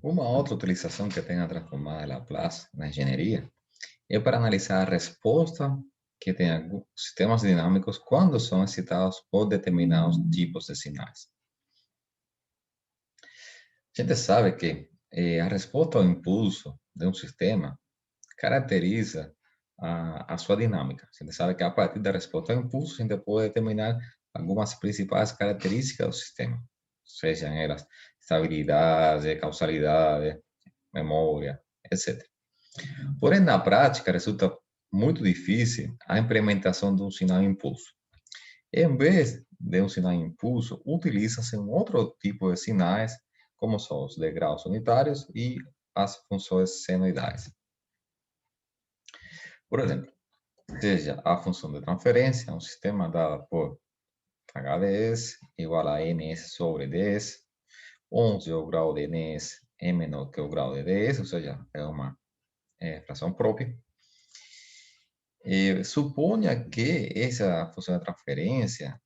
Uma outra utilização que tem a transformada de Laplace na engenharia é para analisar a resposta que tem alguns sistemas dinâmicos quando são excitados por determinados tipos de sinais. A gente sabe que a resposta ao impulso de um sistema caracteriza a sua dinâmica. A gente sabe que a partir da resposta ao impulso, a gente pode determinar algumas principais características do sistema, sejam elas estabilidade, causalidade, memória, etc. Porém, na prática, resulta muito difícil a implementação de um sinal impulso. Em vez de um sinal impulso, utiliza-se um outro tipo de sinais, como são os degraus unitários e as funções senoidais. Por exemplo, seja a função de transferência, um sistema dado por HDS igual a NS sobre DS, onde o grau de NS é menor que o grau de DS, ou seja, é uma fração própria. Suponha que essa função de transferência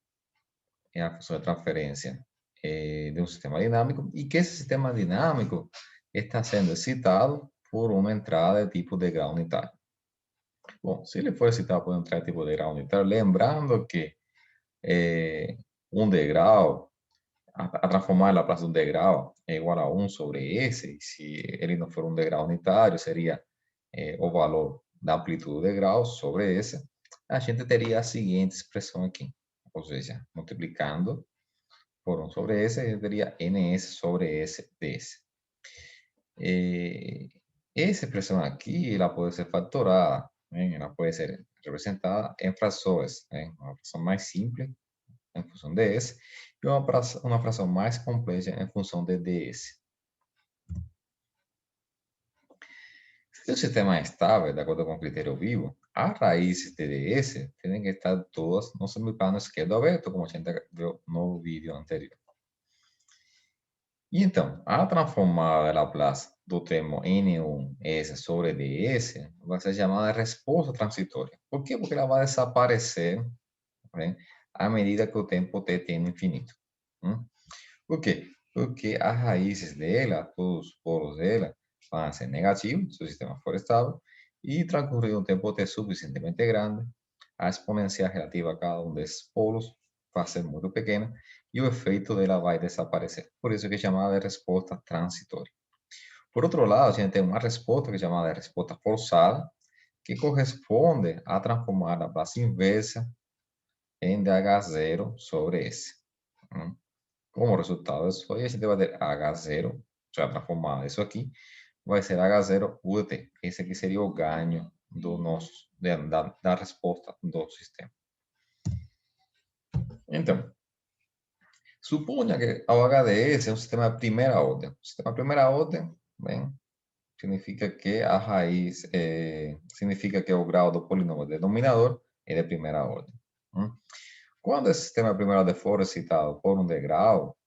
é a função de transferência de um sistema dinâmico e que esse sistema dinâmico está sendo excitado por uma entrada de tipo de grau unitário. Bom, se ele for excitado por uma entrada de tipo de grau unitário, lembrando que um degrau, a transformar a Laplace de um degrau é igual a 1 sobre S, e se ele não for um degrau unitário, seria o valor da amplitude do degrau sobre S, a gente teria a seguinte expressão aqui, ou seja, multiplicando por 1 sobre S, eu teria ns sobre S ds. Essa expressão aqui, ela pode ser fatorada, né? Ela pode ser representada em frações, né? Uma fração mais simples em função de S e uma fração mais complexa em função de ds. Se o sistema é estável, de acordo com o critério vivo, as raízes de ds têm que estar todas no semiplano esquerdo aberto, como a gente viu no vídeo anterior. E então, a transformada de Laplace do termo N1S sobre ds vai ser chamada de resposta transitória. Por quê? Porque ela vai desaparecer, né, à medida que o tempo t tende infinito. Por quê? Porque as raízes dela, todos os polos dela, vão ser negativos se o sistema for estável, e transcorrido um tempo t suficientemente grande, a exponencial relativa a cada um desses polos vai ser muito pequena e o efeito dela vai desaparecer. Por isso que é chamada de resposta transitória. Por outro lado, a gente tem uma resposta que é chamada de resposta forçada, que corresponde a transformar a Laplace inversa em dh0 sobre S. Como resultado disso aí, a gente vai ter H0, já transformado isso aqui, vai ser H0 UT. Esse aqui seria o ganho do nosso, da resposta do sistema. Então, suponha que o HDS é um sistema de primeira ordem. O sistema de primeira ordem, bem, significa que a raiz, significa que o grau do polinômio denominador é de primeira ordem. Quando esse sistema de primeira ordem for excitado por um degrau,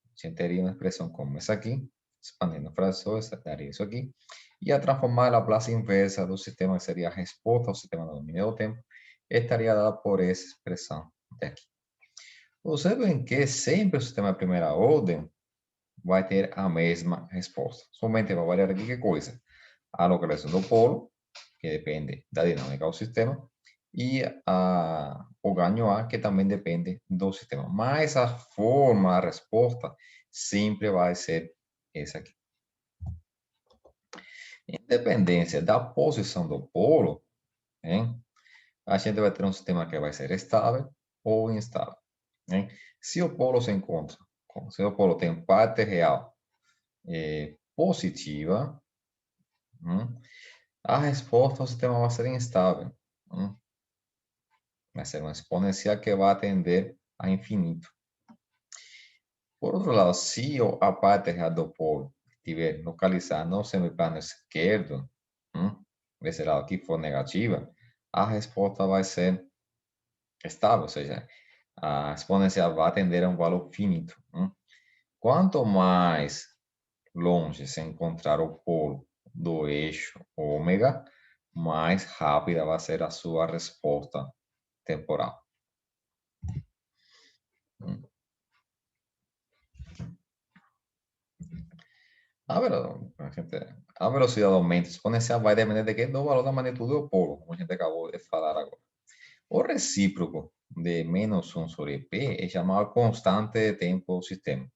a gente teria uma expressão como essa aqui, expandindo frações, daria isso aqui, e a transformar a Laplace inversa do sistema, que seria a resposta ao sistema no domínio do tempo, estaria dada por essa expressão daqui. Observem que sempre o sistema de primeira ordem vai ter a mesma resposta. Somente vai variar aqui que coisa? A localização do polo, que depende da dinâmica do sistema, e o ganho A, que também depende do sistema. Mas a forma, a resposta, sempre vai ser essa aqui. Independência da posição do polo, hein, a gente vai ter um sistema que vai ser estável ou instável. Hein? Se o polo se encontra, se o polo tem parte real positiva, a resposta ao sistema vai ser instável. Vai ser uma exponencial que vai tender a infinito. Por outro lado, se a parte real do polo estiver localizada no semiplano esquerdo, desse lado aqui for negativa, a resposta vai ser estável, ou seja, a exponencial vai tender a um valor finito. Quanto mais longe se encontrar o polo do eixo ômega, mais rápida vai ser a sua resposta temporal. A velocidade aumenta exponencial vai depender de quê? Do valor da magnitude do polo, como a gente acabou de falar agora. O recíproco de menos 1 sobre P é chamado constante de tempo do sistema.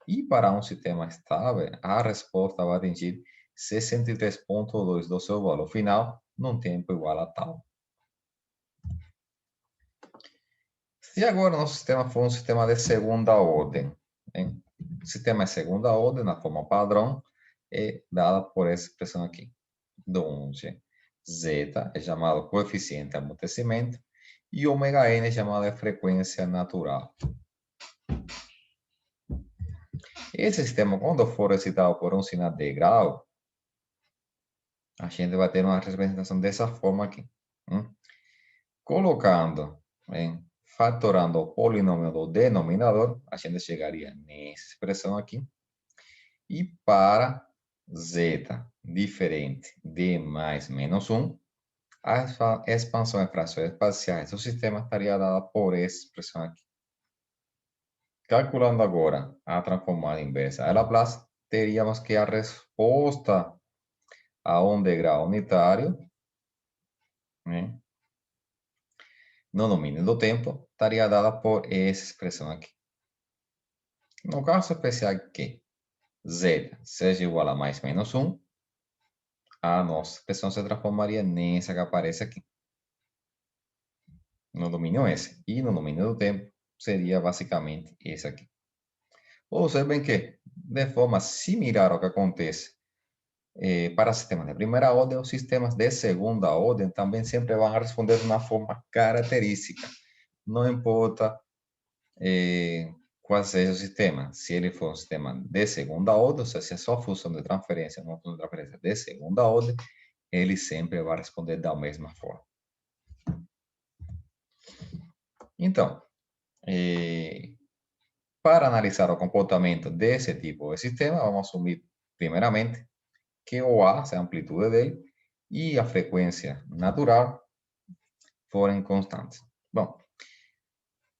E para um sistema estável, a resposta vai atingir 63,2 do seu valor final num tempo igual a tal. Se agora nosso sistema for um sistema de segunda ordem, hein? O sistema é segunda ordem, na forma padrão, é dada por essa expressão aqui, onde zeta é chamado coeficiente de amortecimento e ômega n é chamado de frequência natural. Esse sistema, quando for excitado por um sinal de grau, a gente vai ter uma representação dessa forma aqui. Colocando, fatorando o polinômio do denominador, a gente chegaria nessa expressão aqui. E para zeta diferente de mais menos 1, a expansão em frações parciais do sistema estaria dada por essa expressão aqui. Calculando agora a transformada inversa de Laplace, teríamos que a resposta a um degrau unitário, no domínio do tempo, estaria dada por essa expressão aqui. No caso especial que z seja igual a mais menos 1, a nossa expressão se transformaria nessa que aparece aqui. No domínio S. E no domínio do tempo, seria basicamente esse aqui. Observem que, de forma similar ao que acontece para sistemas de primeira ordem, os sistemas de segunda ordem também sempre vão responder de uma forma característica. Não importa qual seja o sistema. Se ele for um sistema de segunda ordem, ou seja, se a sua função de transferência é uma função de transferência de segunda ordem, ele sempre vai responder da mesma forma. Então, para analisar o comportamento desse tipo de sistema, vamos assumir, primeiramente, que o A, a amplitude dele, e a frequência natural forem constantes. Bom,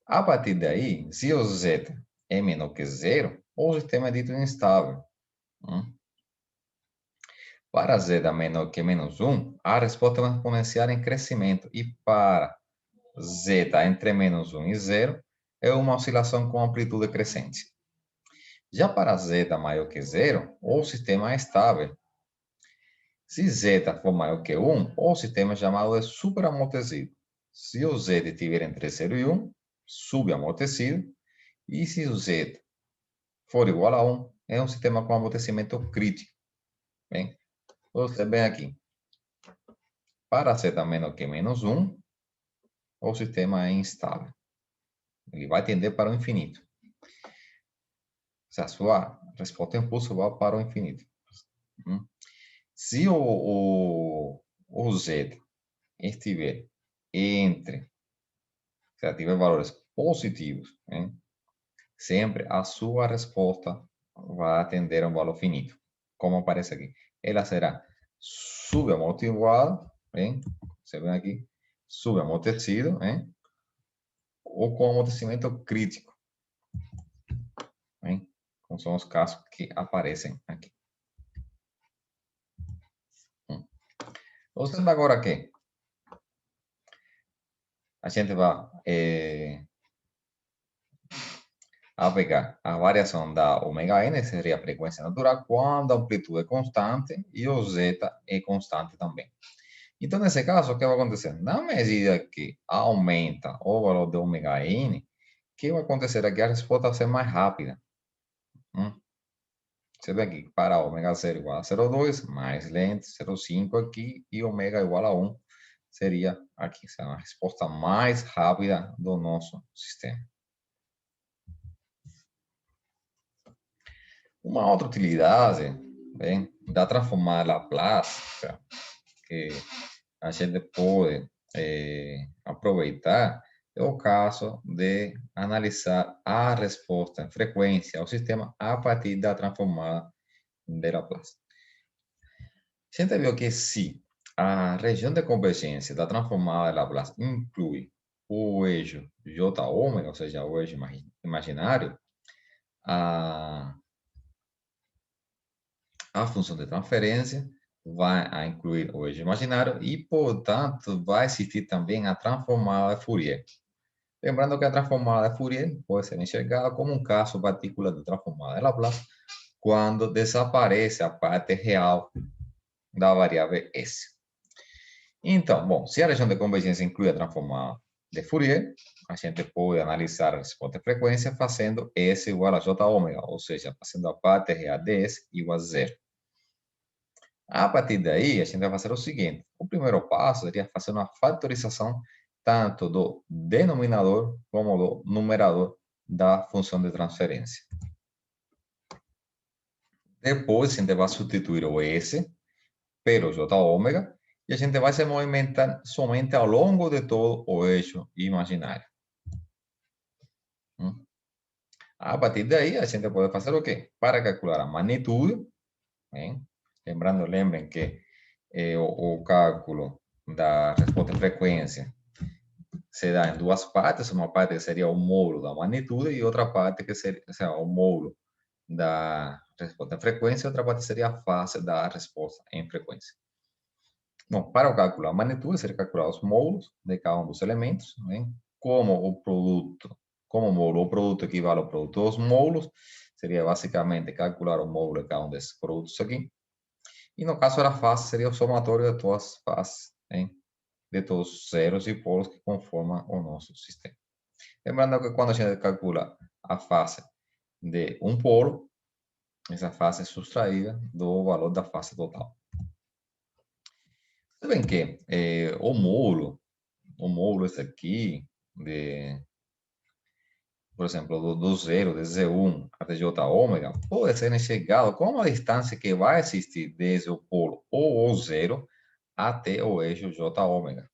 a partir daí, se o z é menor que zero, o sistema é dito instável. Para z menor que menos 1, a resposta é uma exponencial em crescimento. E para z entre menos 1 e 0, é uma oscilação com amplitude crescente. Já para z maior que 0, o sistema é estável. Se z for maior que 1, o sistema é chamado de superamortecido. Se o z estiver entre 0 e 1, subamortecido. E se o z for igual a 1, é um sistema com amortecimento crítico. Bem, você vem aqui. Para z menor que menos 1, o sistema é instável. Ele vai tender para o infinito. Se a sua resposta é impulso vai para o infinito. Se o z estiver entre, se tiver valores positivos, sempre a sua resposta vai atender a um valor finito. Como aparece aqui. Ela será subamortiguada, você vê aqui, subamortecido, ou com amortecimento crítico. Como são os casos que aparecem aqui. Observa agora aqui. A gente vai pegar a variação da ômega n, seria a frequência natural, quando a amplitude é constante e o zeta é constante também. Então, nesse caso, o que vai acontecer? Na medida que aumenta o valor de ômega n, o que vai acontecer aqui? A resposta vai ser mais rápida. Você vê aqui, para ômega 0 igual a 0,2, mais lento, 0,5 aqui, e ômega igual a 1, seria aqui, a resposta mais rápida do nosso sistema. Uma outra utilidade da transformada Laplace, que a gente pode aproveitar, é o caso de analisar a resposta em frequência ao sistema a partir da transformada de Laplace. A gente viu que se a região de convergência da transformada de Laplace inclui o eixo J ômega, ou seja, o eixo imaginário, a a função de transferência vai a incluir o eixo imaginário e, portanto, vai existir também a transformada de Fourier. Lembrando que a transformada de Fourier pode ser enxergada como um caso particular de transformada de Laplace quando desaparece a parte real da variável S. Então, bom, se a região de convergência inclui a transformada de Fourier, a gente pode analisar a resposta de frequência fazendo S igual a J ômega, ou seja, fazendo a parte real de S igual a zero. A partir daí, a gente vai fazer o seguinte: o primeiro passo seria fazer uma fatorização tanto do denominador como do numerador da função de transferência. Depois, a gente vai substituir o S pelo J ômega e a gente vai se movimentar somente ao longo de todo o eixo imaginário. A partir daí, a gente pode fazer o quê? Para calcular a magnitude, hein? Lembrem que o cálculo da resposta de frequência se dá em duas partes, uma parte que seria o módulo da magnitude e outra parte que seria o módulo da resposta em frequência, outra parte seria a fase da resposta em frequência. Bom, para o cálculo da magnitude, seria calcular os módulos de cada um dos elementos, né? Como o produto, como o módulo, o produto equivale ao produto dos módulos, seria basicamente calcular o módulo de cada um desses produtos aqui. E no caso da fase, seria o somatório de todas as fases, né? De todos os zeros e polos que conformam o nosso sistema. Lembrando que quando a gente calcula a fase de um polo, essa fase é subtraída do valor da fase total. Você vê que o módulo esse aqui, por exemplo, do zero, de Z1 até J ômega, pode ser enxergado como a distância que vai existir desde o polo ou o zero até o eixo J ômega.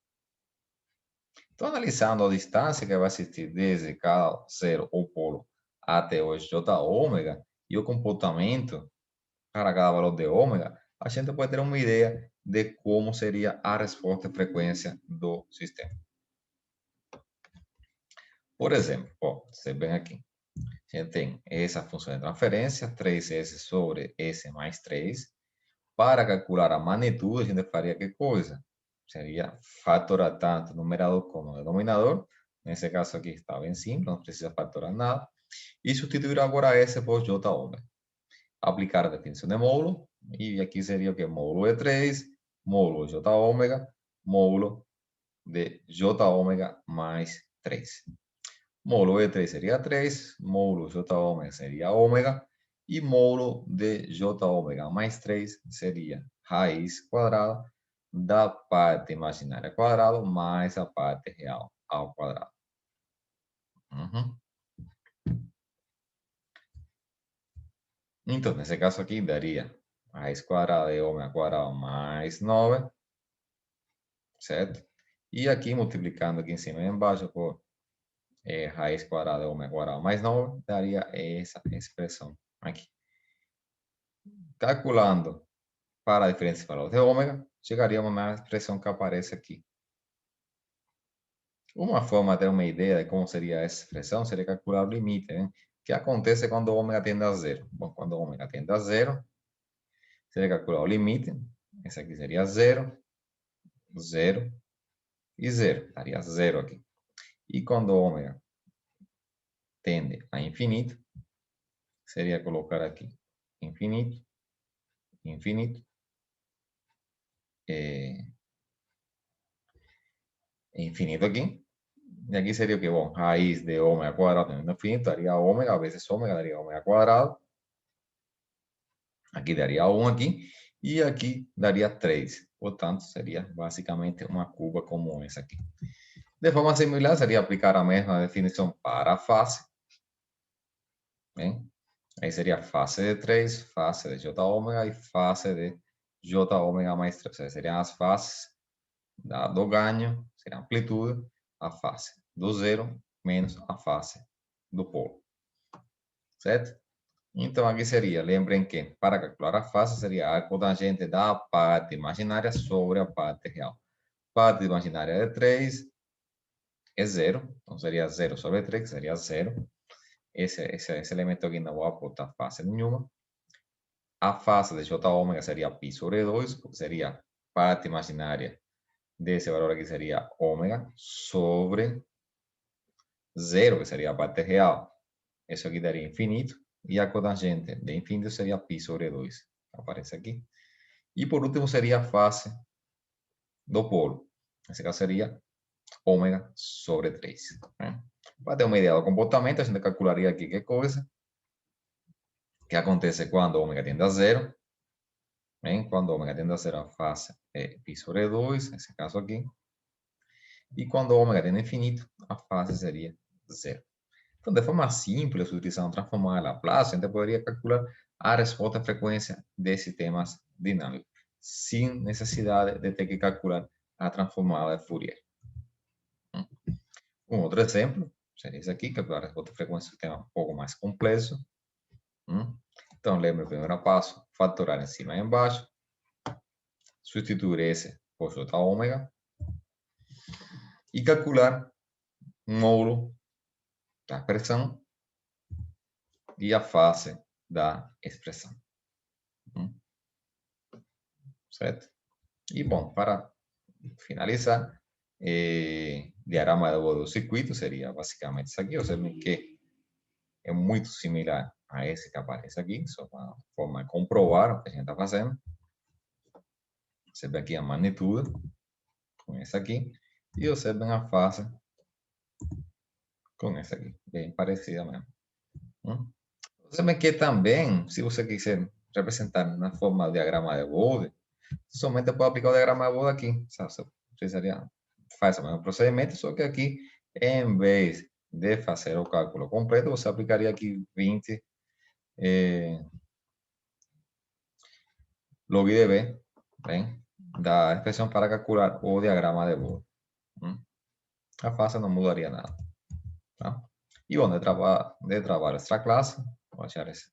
Então, analisando a distância que vai existir desde cada zero ou polo até o eixo J ômega e o comportamento para cada valor de ômega, a gente pode ter uma ideia de como seria a resposta de frequência do sistema. Por exemplo, você vem aqui, a gente tem essa função de transferência, 3S sobre S mais 3. Para calcular a magnitude, a gente faria que coisa? Seria fatorar tanto o numerador como o denominador. Nesse caso aqui está bem simples, não precisa fatorar nada. E substituir agora S por J ômega. Aplicar a definição de módulo. E aqui seria o que? Módulo de 3, módulo de J ômega, módulo de J ômega mais 3. Módulo de 3 seria 3, módulo de J ômega seria ômega, e módulo de J ômega mais 3 seria raiz quadrada da parte imaginária quadrado mais a parte real ao quadrado. Então, nesse caso aqui, daria raiz quadrada de ômega quadrado mais 9, certo? E aqui, multiplicando aqui em cima e embaixo por raiz quadrada de ômega quadrado mais 9, daria essa expressão aqui. Calculando para a diferença de valor de ômega, chegaríamos na expressão que aparece aqui. Uma forma de ter uma ideia de como seria essa expressão seria calcular o limite, né? Que acontece quando o ômega tende a zero. Bom, quando o ômega tende a zero, seria calcular o limite. Esse aqui seria 0, 0 e 0. Daria 0 aqui. E quando o ômega tende a infinito, seria colocar aqui infinito, infinito, infinito aqui. E aqui seria o que? Bom, raiz de ômega quadrado no infinito daria ômega, vezes ômega daria ômega quadrado. Aqui daria 1 aqui. E aqui daria 3. Portanto, seria basicamente uma curva como essa aqui. De forma similar, seria aplicar a mesma definição para a face. Bem? Aí seria face de 3, face de J ômega e face de J ômega mais 3. Aí seriam as faces do ganho, seria a amplitude, a face do zero menos a face do polo. Certo? Então, aqui seria, lembrem que para calcular a face seria a cotangente da parte imaginária sobre a parte real. Parte imaginária de 3 é 0, então seria 0 sobre 3, que seria 0. Esse elemento aqui não vai aportar face nenhuma. a face de J ômega seria π sobre 2, porque seria parte imaginária desse valor aqui seria ômega sobre 0, que seria a parte real. Isso aqui daria infinito. E a cotangente de infinito seria π sobre 2. Aparece aqui. E por último seria a face do polo. Nesse caso seria ômega sobre 3. Né? Para ter uma ideia do comportamento, a gente calcularia aqui que coisa que acontece quando ômega tende a 0. Bem? Quando ômega tende a 0, a face é π sobre 2, nesse caso aqui. E quando ômega tende a infinito, a face seria 0. Então, de forma simples, utilizando transformar de Laplace, a gente poderia calcular a resposta à frequência de sistemas dinâmicos, sem necessidade de ter que calcular a transformada de Fourier. Um outro exemplo seria esse aqui, calcular a resposta à frequência de um sistema um pouco mais complexo. Então, lembre o primeiro passo, fatorar em cima e embaixo, substituir S por J ômega e calcular um módulo da expressão e a face da expressão. Certo? E, bom, para finalizar, diagrama do circuito seria basicamente isso aqui. Você vê que é muito similar a esse que aparece aqui, só uma forma de comprovar o que a gente está fazendo. Você vê aqui a magnitude, com essa aqui, e você vê a face com essa aqui, bem parecida mesmo. Você vê que também, se você quiser representar na forma de diagrama de Bode, somente pode aplicar o diagrama de Bode aqui. Você precisaria fazer o mesmo procedimento, só que aqui, em vez de fazer o cálculo completo, você aplicaria aqui 20 log de B, bem, da expressão para calcular o diagrama de Bode. A face não mudaria nada. Tá? E bom, de trabalho extra classe, vou achar esse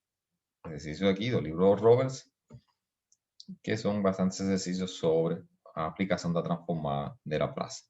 exercício aqui do livro Roberts, que são bastantes exercícios sobre a aplicação da transformada de Laplace.